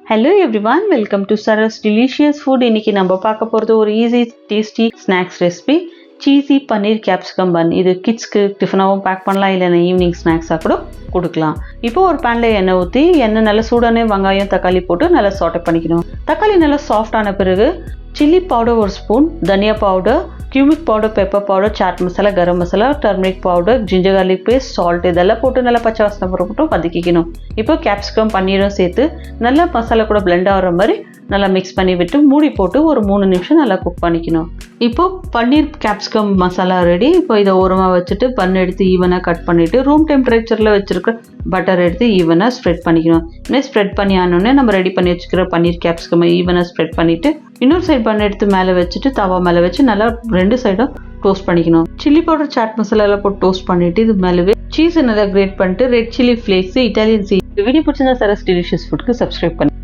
Hello everyone, welcome to Sarah's Delicious Food. இன்னைக்கு நம்ம பார்க்க போகிறது ஒரு easy tasty snacks recipe cheesy paneer capsicum bun. இது கிட்ஸ்க்கு டிஃபனாகவும் பேக் பண்ணலாம், இல்லைன்னா ஈவினிங் ஸ்நாக்ஸாக கூட கொடுக்கலாம். இப்போ ஒரு பேனில் எண்ணெய் ஊற்றி எண்ணெய் நல்லா சூடான வெங்காயம் தக்காளி போட்டு நல்லா சாட்டை பண்ணிக்கணும். தக்காளி நல்லா சாஃப்ட் ஆன பிறகு சில்லி பவுடர் ஒரு ஸ்பூன், தனியா powder, cumin powder, pepper powder, chaat masala, garam masala, turmeric powder, ginger garlic paste, salt இதெல்லாம் போட்டு நல்லா பச்சை வாசனை போட்டு வதக்கிக்கணும். இப்போ கேப்சிகம் பன்னீரும் சேர்த்து நல்லா மசாலா கூட பிளெண்ட் ஆகிற மாதிரி நல்லா மிக்ஸ் பண்ணி விட்டு மூடி போட்டு ஒரு 3 நிமிஷம் நல்லா குக் பண்ணிக்கணும். இப்போ பன்னீர் கேப்சிகம் மசாலா ரெடி. இப்போ இதை ஓரமாக வச்சுட்டு பன் எடுத்து ஈவனாக கட் பண்ணிவிட்டு ரூம் டெம்பரேச்சரில் வச்சுருக்க பட்டர் எடுத்து ஈவனாக ஸ்ப்ரெட் பண்ணிக்கணும். இன்னும் ஸ்ப்ரெட் பண்ணி ஆனோடனே நம்ம ரெடி பண்ணி வச்சுக்கிற பன்னீர் கேப்சிகம் ஈவனாக ஸ்ப்ரெட் பண்ணிவிட்டு இன்னொரு சைடு பண்ண எடுத்து மேலே வச்சுட்டு தவா மேலே வச்சு நல்லா 2 சைடும் டோஸ்ட் பண்ணிக்கணும். சில்லி பவுடர், சாட் மசாலா எல்லாம் போட்டு டோஸ்ட் பண்ணிட்டு இது மேலே சீஸை நல்லா கிரேட் பண்ணிட்டு red chilli flakes, Italian cheese. Video பிடிச்சிருந்தா சரஸ் டெலிஷியஸ் ஃபுட்க்கு சப்ஸ்கிரைப் பண்ணி